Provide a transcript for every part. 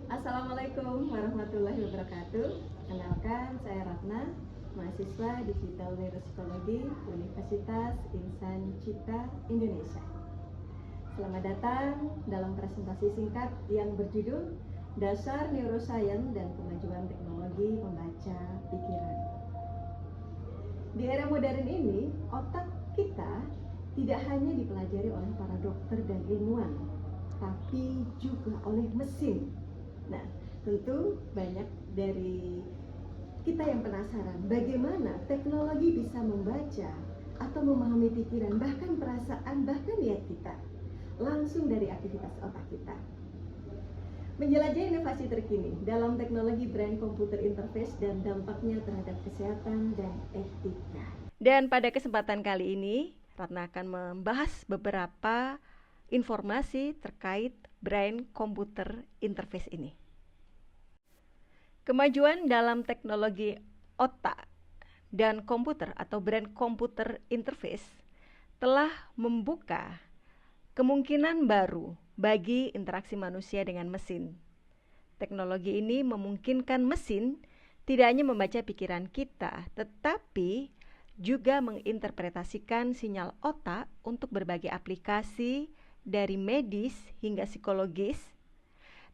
Assalamualaikum warahmatullahi wabarakatuh. Kenalkan, saya Ratna, mahasiswa Digital Neuropsikologi Universitas Insan Cipta Indonesia. Selamat datang dalam presentasi singkat yang berjudul Dasar Neuroscience dan Kemajuan Teknologi Membaca Pikiran. Di era modern ini, otak kita tidak hanya dipelajari oleh para dokter dan ilmuwan, tapi juga oleh mesin. Nah, tentu banyak dari kita yang penasaran bagaimana teknologi bisa membaca atau memahami pikiran, bahkan perasaan, bahkan niat kita langsung dari aktivitas otak kita. Menjelajahi inovasi terkini dalam teknologi brain computer interface dan dampaknya terhadap kesehatan dan etika. Dan pada kesempatan kali ini, Ratna akan membahas beberapa informasi terkait brain computer interface ini. Kemajuan dalam teknologi otak dan komputer atau brain computer interface telah membuka kemungkinan baru bagi interaksi manusia dengan mesin. Teknologi ini memungkinkan mesin tidak hanya membaca pikiran kita, tetapi juga menginterpretasikan sinyal otak untuk berbagai aplikasi dari medis hingga psikologis.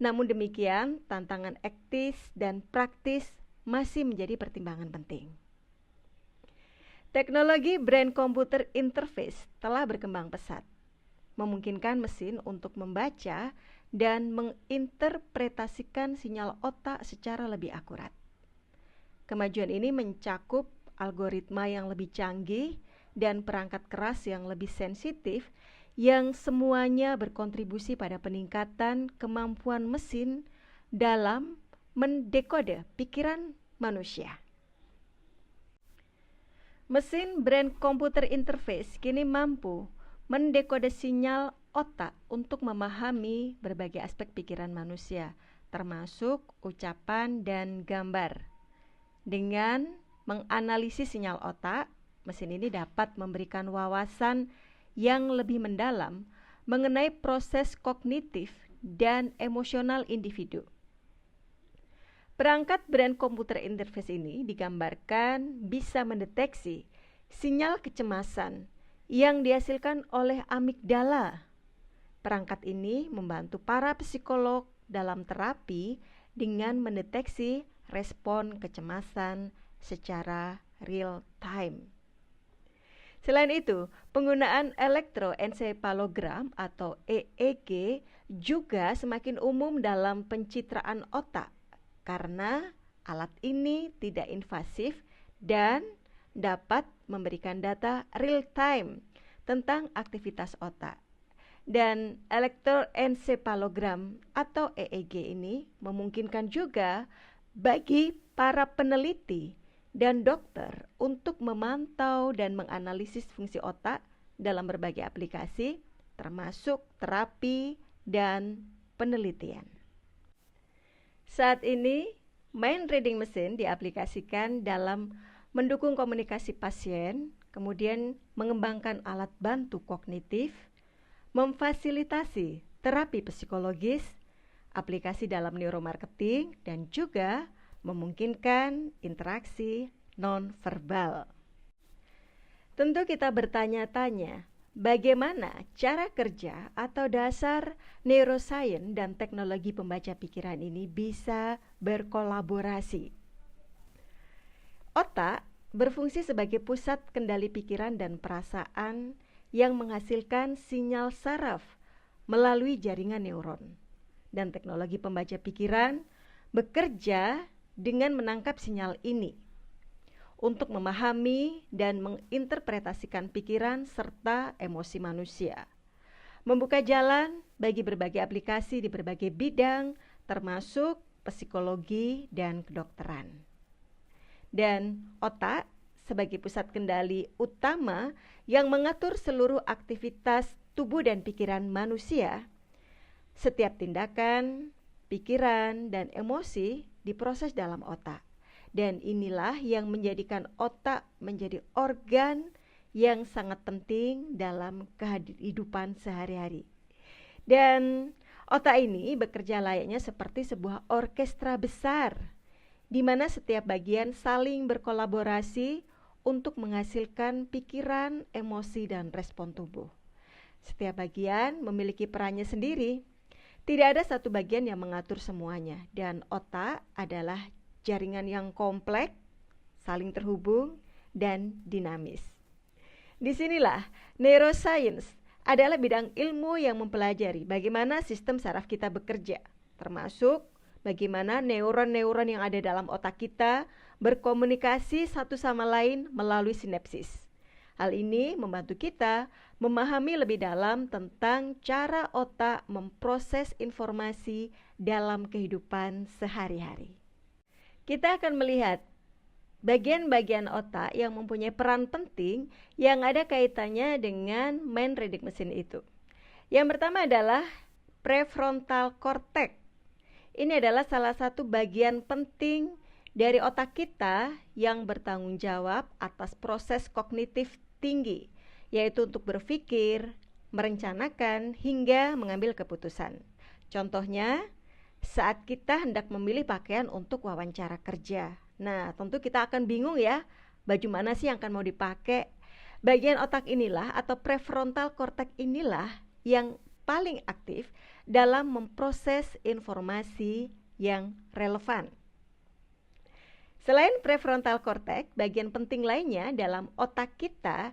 Namun demikian, tantangan etis dan praktis masih menjadi pertimbangan penting. Teknologi brain computer interface telah berkembang pesat, memungkinkan mesin untuk membaca dan menginterpretasikan sinyal otak secara lebih akurat. Kemajuan ini mencakup algoritma yang lebih canggih dan perangkat keras yang lebih sensitif, yang semuanya berkontribusi pada peningkatan kemampuan mesin dalam mendekode pikiran manusia. Mesin brain computer interface kini mampu mendekode sinyal otak untuk memahami berbagai aspek pikiran manusia, termasuk ucapan dan gambar. Dengan menganalisis sinyal otak, mesin ini dapat memberikan wawasan yang lebih mendalam mengenai proses kognitif dan emosional individu. Perangkat brain computer interface ini digambarkan bisa mendeteksi sinyal kecemasan yang dihasilkan oleh amigdala. Perangkat ini membantu para psikolog dalam terapi dengan mendeteksi respon kecemasan secara real time. Selain itu, penggunaan elektroensefalogram atau EEG juga semakin umum dalam pencitraan otak karena alat ini tidak invasif dan dapat memberikan data real time tentang aktivitas otak. Dan elektroensefalogram atau EEG ini memungkinkan juga bagi para peneliti dan dokter untuk memantau dan menganalisis fungsi otak dalam berbagai aplikasi, termasuk terapi dan penelitian. Saat ini, mind reading machine diaplikasikan dalam mendukung komunikasi pasien, kemudian mengembangkan alat bantu kognitif, memfasilitasi terapi psikologis, aplikasi dalam neuromarketing, dan juga memungkinkan interaksi non-verbal. Tentu kita bertanya-tanya, bagaimana cara kerja atau dasar neuroscience dan teknologi pembaca pikiran ini bisa berkolaborasi. Otak berfungsi sebagai pusat kendali pikiran dan perasaan yang menghasilkan sinyal saraf melalui jaringan neuron. Dan teknologi pembaca pikiran bekerja dengan menangkap sinyal ini untuk memahami dan menginterpretasikan pikiran serta emosi manusia, membuka jalan bagi berbagai aplikasi di berbagai bidang termasuk psikologi dan kedokteran. Dan otak sebagai pusat kendali utama yang mengatur seluruh aktivitas tubuh dan pikiran manusia. Setiap tindakan, pikiran, dan emosi diproses dalam otak. Dan inilah yang menjadikan otak menjadi organ yang sangat penting dalam kehidupan sehari-hari. Dan Otak ini bekerja layaknya seperti sebuah orkestra besar, di mana setiap bagian saling berkolaborasi untuk menghasilkan pikiran, emosi, dan respon tubuh. Setiap bagian memiliki perannya sendiri. Tidak ada satu bagian yang mengatur semuanya, dan otak adalah jaringan yang kompleks, saling terhubung, dan dinamis. Disinilah neuroscience adalah bidang ilmu yang mempelajari bagaimana sistem saraf kita bekerja, termasuk bagaimana neuron-neuron yang ada dalam otak kita berkomunikasi satu sama lain melalui sinapsis. Hal ini membantu kita memahami lebih dalam tentang cara otak memproses informasi dalam kehidupan sehari-hari. Kita akan melihat bagian-bagian otak yang mempunyai peran penting yang ada kaitannya dengan main reading machine itu. Yang pertama adalah prefrontal cortex. Ini adalah salah satu bagian penting dari otak kita yang bertanggung jawab atas proses kognitif tinggi, yaitu untuk berpikir, merencanakan, hingga mengambil keputusan. Contohnya, saat kita hendak memilih pakaian untuk wawancara kerja. Nah, tentu kita akan bingung ya, baju mana sih yang akan mau dipakai. Bagian otak inilah atau prefrontal cortex inilah yang paling aktif dalam memproses informasi yang relevan. Selain prefrontal cortex, bagian penting lainnya dalam otak kita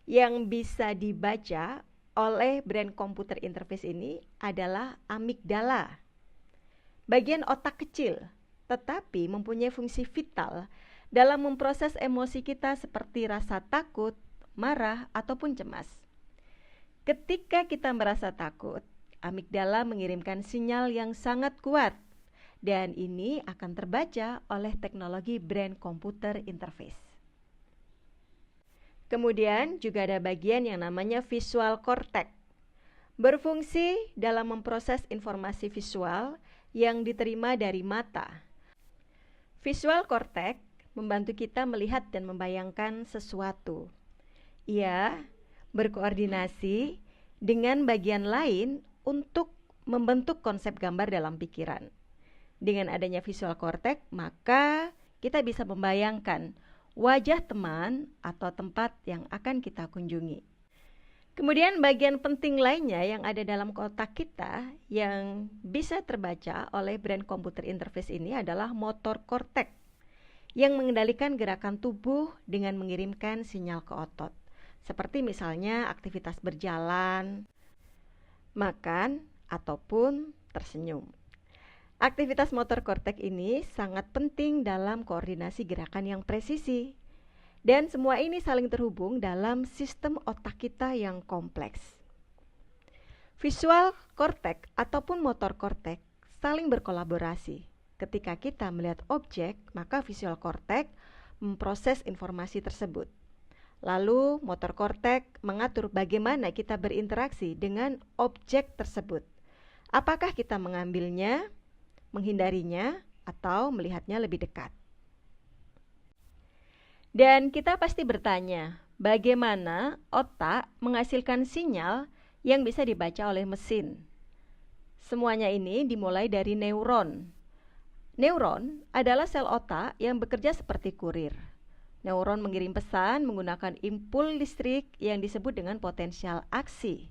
yang bisa dibaca oleh brain computer interface ini adalah amigdala. Bagian otak kecil, tetapi mempunyai fungsi vital dalam memproses emosi kita seperti rasa takut, marah, ataupun cemas. Ketika kita merasa takut, amigdala mengirimkan sinyal yang sangat kuat, dan ini akan terbaca oleh teknologi brain computer interface. Kemudian juga ada bagian yang namanya visual cortex, berfungsi dalam memproses informasi visual yang diterima dari mata. Visual cortex membantu kita melihat dan membayangkan sesuatu. Ia berkoordinasi dengan bagian lain untuk membentuk konsep gambar dalam pikiran. Dengan adanya visual cortex, maka kita bisa membayangkan wajah teman atau tempat yang akan kita kunjungi. Kemudian bagian penting lainnya yang ada dalam otak kita yang bisa terbaca oleh brain computer interface ini adalah motor cortex yang mengendalikan gerakan tubuh dengan mengirimkan sinyal ke otot. Seperti misalnya aktivitas berjalan, makan, ataupun tersenyum. Aktivitas motor korteks ini sangat penting dalam koordinasi gerakan yang presisi. Dan semua ini saling terhubung dalam sistem otak kita yang kompleks. Visual korteks ataupun motor korteks saling berkolaborasi. Ketika kita melihat objek, maka visual korteks memproses informasi tersebut. Lalu motor korteks mengatur bagaimana kita berinteraksi dengan objek tersebut. Apakah kita mengambilnya, menghindarinya, atau melihatnya lebih dekat. Dan kita pasti bertanya, bagaimana otak menghasilkan sinyal yang bisa dibaca oleh mesin? Semuanya ini dimulai dari neuron. Neuron adalah sel otak yang bekerja seperti kurir. Neuron mengirim pesan menggunakan impuls listrik yang disebut dengan potensial aksi.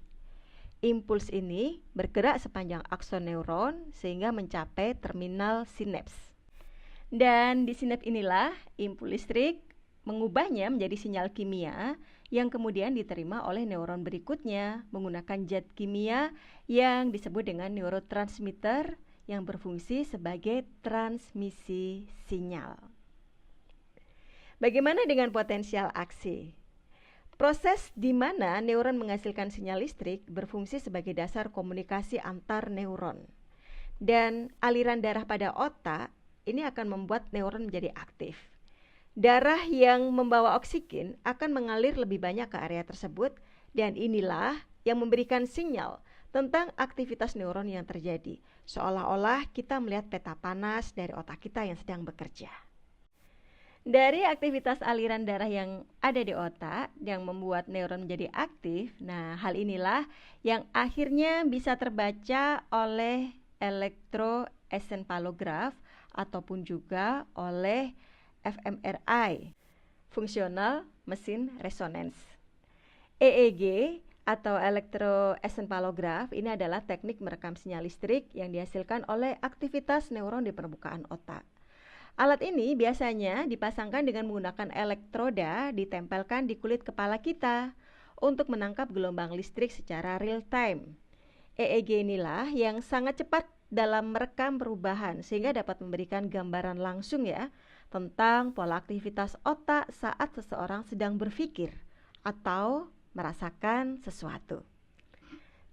Impuls ini bergerak sepanjang akson neuron sehingga mencapai terminal sinaps. Dan di sinaps inilah impuls listrik mengubahnya menjadi sinyal kimia yang kemudian diterima oleh neuron berikutnya menggunakan zat kimia yang disebut dengan neurotransmitter yang berfungsi sebagai transmisi sinyal. Bagaimana dengan potensial aksi? Proses di mana neuron menghasilkan sinyal listrik berfungsi sebagai dasar komunikasi antar neuron. Dan aliran darah pada otak ini akan membuat neuron menjadi aktif. Darah yang membawa oksigen akan mengalir lebih banyak ke area tersebut dan inilah yang memberikan sinyal tentang aktivitas neuron yang terjadi. Seolah-olah kita melihat peta panas dari otak kita yang sedang bekerja. Dari aktivitas aliran darah yang ada di otak yang membuat neuron menjadi aktif, nah hal inilah yang akhirnya bisa terbaca oleh elektroencephalograf ataupun juga oleh fMRI, fungsional mesin resonance. EEG atau elektroencephalograf ini adalah teknik merekam sinyal listrik yang dihasilkan oleh aktivitas neuron di permukaan otak. Alat ini biasanya dipasangkan dengan menggunakan elektroda ditempelkan di kulit kepala kita untuk menangkap gelombang listrik secara real time. EEG inilah yang sangat cepat dalam merekam perubahan sehingga dapat memberikan gambaran langsung ya tentang pola aktivitas otak saat seseorang sedang berpikir atau merasakan sesuatu.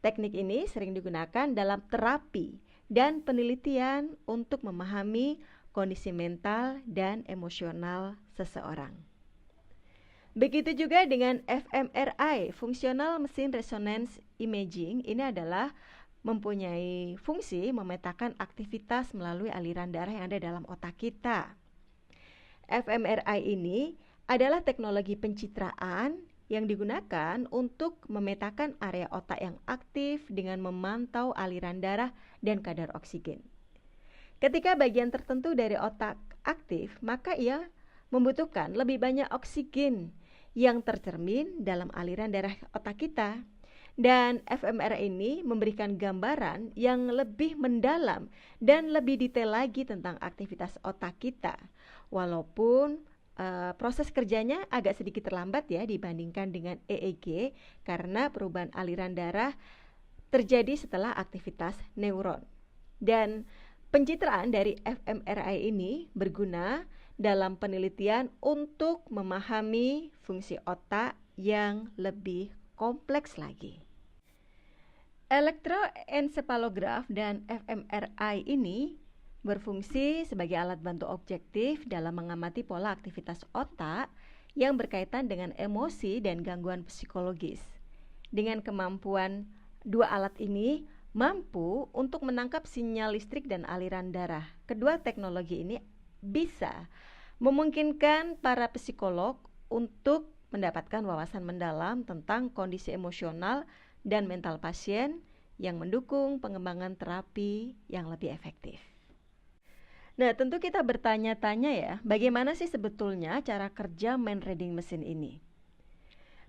Teknik ini sering digunakan dalam terapi dan penelitian untuk memahami kondisi mental dan emosional seseorang. Begitu juga dengan fMRI, Functional Machine Resonance Imaging. Ini adalah mempunyai fungsi memetakan aktivitas melalui aliran darah yang ada dalam otak kita. fMRI ini adalah teknologi pencitraan yang digunakan untuk memetakan area otak yang aktif dengan memantau aliran darah dan kadar oksigen. Ketika bagian tertentu dari otak aktif, maka ia membutuhkan lebih banyak oksigen yang tercermin dalam aliran darah otak kita. Dan fMRI ini memberikan gambaran yang lebih mendalam dan lebih detail lagi tentang aktivitas otak kita. Walaupun proses kerjanya agak sedikit terlambat ya dibandingkan dengan EEG karena perubahan aliran darah terjadi setelah aktivitas neuron. Dan pencitraan dari fMRI ini berguna dalam penelitian untuk memahami fungsi otak yang lebih kompleks lagi. Elektroencephalograf dan fMRI ini berfungsi sebagai alat bantu objektif dalam mengamati pola aktivitas otak yang berkaitan dengan emosi dan gangguan psikologis. Dengan kemampuan dua alat ini mampu untuk menangkap sinyal listrik dan aliran darah. Kedua teknologi ini bisa memungkinkan para psikolog untuk mendapatkan wawasan mendalam tentang kondisi emosional dan mental pasien yang mendukung pengembangan terapi yang lebih efektif. Nah, tentu kita bertanya-tanya ya, bagaimana sih sebetulnya cara kerja mind reading mesin ini?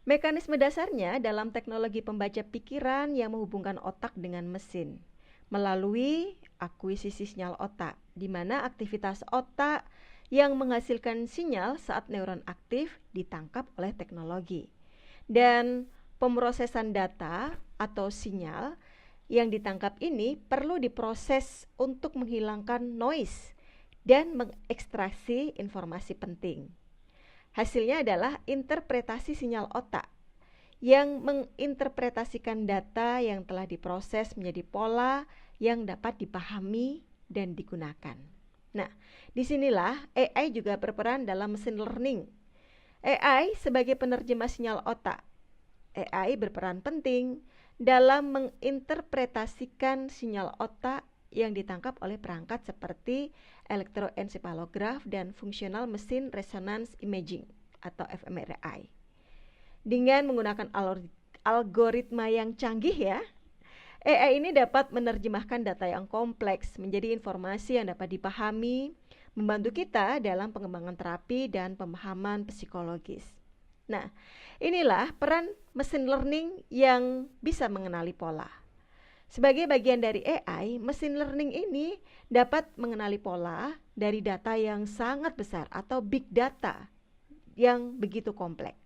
Mekanisme dasarnya dalam teknologi pembaca pikiran yang menghubungkan otak dengan mesin melalui akuisisi sinyal otak, di mana aktivitas otak yang menghasilkan sinyal saat neuron aktif ditangkap oleh teknologi. Dan pemrosesan data atau sinyal yang ditangkap ini perlu diproses untuk menghilangkan noise dan mengekstraksi informasi penting. Hasilnya adalah interpretasi sinyal otak yang menginterpretasikan data yang telah diproses menjadi pola yang dapat dipahami dan digunakan. Nah, disinilah AI juga berperan dalam machine learning. AI sebagai penerjemah sinyal otak. AI berperan penting dalam menginterpretasikan sinyal otak yang ditangkap oleh perangkat seperti elektroencephalograf dan functional machine resonance imaging atau fMRI. Dengan menggunakan algoritma yang canggih ya, AI ini dapat menerjemahkan data yang kompleks menjadi informasi yang dapat dipahami, membantu kita dalam pengembangan terapi dan pemahaman psikologis. Nah, inilah peran machine learning yang bisa mengenali pola. Sebagai bagian dari AI, machine learning ini dapat mengenali pola dari data yang sangat besar atau big data yang begitu kompleks.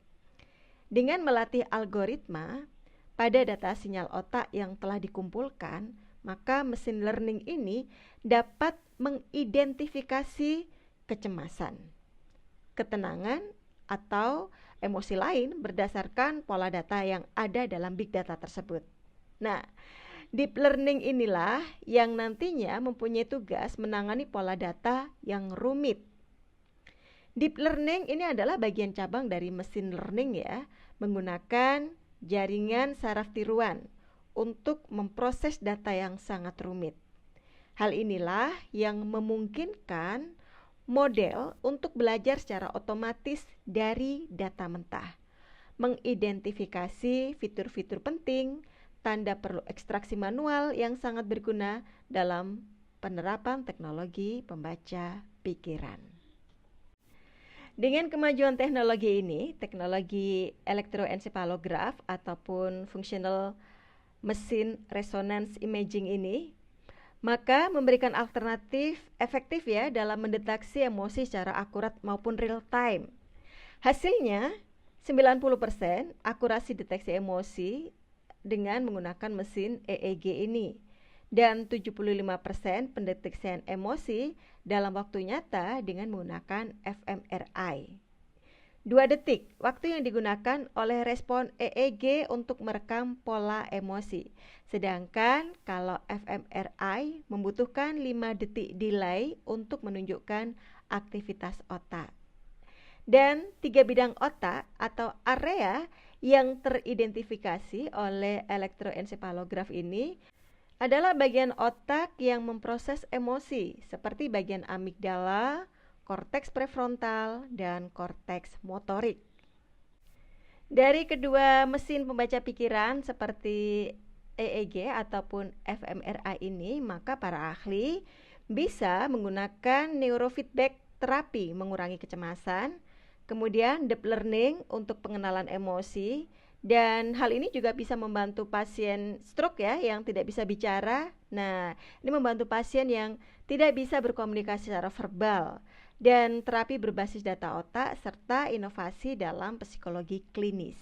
Dengan melatih algoritma pada data sinyal otak yang telah dikumpulkan, maka machine learning ini dapat mengidentifikasi kecemasan, ketenangan, atau emosi lain berdasarkan pola data yang ada dalam big data tersebut. Nah, deep learning inilah yang nantinya mempunyai tugas menangani pola data yang rumit. Deep learning ini adalah bagian cabang dari machine learning ya, menggunakan jaringan saraf tiruan untuk memproses data yang sangat rumit. Hal inilah yang memungkinkan model untuk belajar secara otomatis dari data mentah, mengidentifikasi fitur-fitur penting, tanda perlu ekstraksi manual yang sangat berguna dalam penerapan teknologi pembaca pikiran. Dengan kemajuan teknologi ini, teknologi elektroensepalograf ataupun functional machine resonance imaging ini, maka memberikan alternatif efektif ya dalam mendeteksi emosi secara akurat maupun real time. Hasilnya 90% akurasi deteksi emosi dengan menggunakan mesin EEG ini, dan 75% pendeteksian emosi dalam waktu nyata dengan menggunakan fMRI. 2 detik waktu yang digunakan oleh respon EEG untuk merekam pola emosi. Sedangkan kalau fMRI membutuhkan 5 detik delay untuk menunjukkan aktivitas otak. Dan 3 bidang otak atau area yang teridentifikasi oleh elektroensepalograf ini adalah bagian otak yang memproses emosi seperti bagian amigdala, korteks prefrontal, dan korteks motorik. Dari kedua mesin pembaca pikiran seperti EEG ataupun fMRI ini, maka para ahli bisa menggunakan neurofeedback terapi mengurangi kecemasan, kemudian deep learning untuk pengenalan emosi, dan hal ini juga bisa membantu pasien stroke ya yang tidak bisa bicara. Nah, ini membantu pasien yang tidak bisa berkomunikasi secara verbal, dan terapi berbasis data otak serta inovasi dalam psikologi klinis.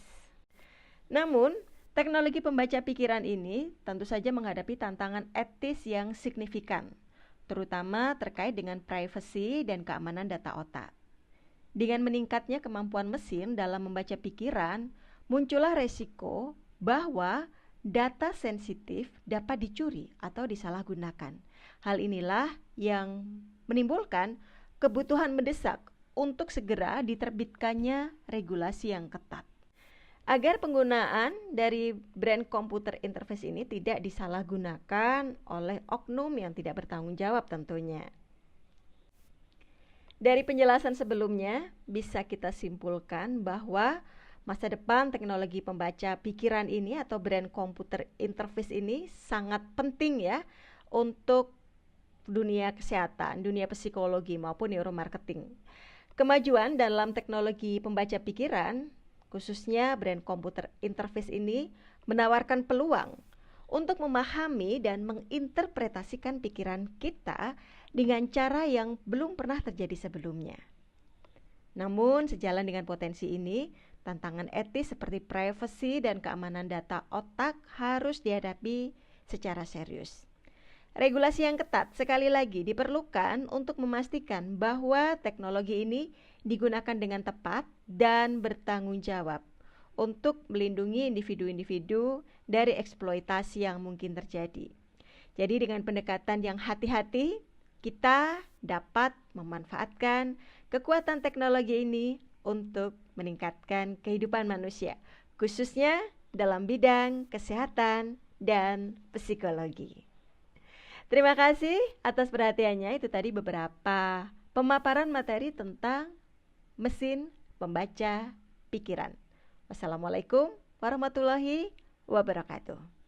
Namun, teknologi pembaca pikiran ini tentu saja menghadapi tantangan etis yang signifikan, terutama terkait dengan privasi dan keamanan data otak. Dengan meningkatnya kemampuan mesin dalam membaca pikiran, muncullah resiko bahwa data sensitif dapat dicuri atau disalahgunakan. Hal inilah yang menimbulkan kebutuhan mendesak untuk segera diterbitkannya regulasi yang ketat, agar penggunaan dari brain computer interface ini tidak disalahgunakan oleh oknum yang tidak bertanggung jawab tentunya. Dari penjelasan sebelumnya, bisa kita simpulkan bahwa masa depan teknologi pembaca pikiran ini atau brain computer interface ini sangat penting ya untuk dunia kesehatan, dunia psikologi maupun neuromarketing. Kemajuan dalam teknologi pembaca pikiran, khususnya brain computer interface ini, menawarkan peluang untuk memahami dan menginterpretasikan pikiran kita dengan cara yang belum pernah terjadi sebelumnya. Namun, sejalan dengan potensi ini, tantangan etis seperti privasi dan keamanan data otak harus dihadapi secara serius. Regulasi yang ketat sekali lagi diperlukan untuk memastikan bahwa teknologi ini digunakan dengan tepat dan bertanggung jawab untuk melindungi individu-individu dari eksploitasi yang mungkin terjadi. Jadi dengan pendekatan yang hati-hati, kita dapat memanfaatkan kekuatan teknologi ini untuk meningkatkan kehidupan manusia, khususnya dalam bidang kesehatan dan psikologi. Terima kasih atas perhatiannya. Itu tadi beberapa pemaparan materi tentang mesin pembaca pikiran. Wassalamualaikum warahmatullahi wabarakatuh.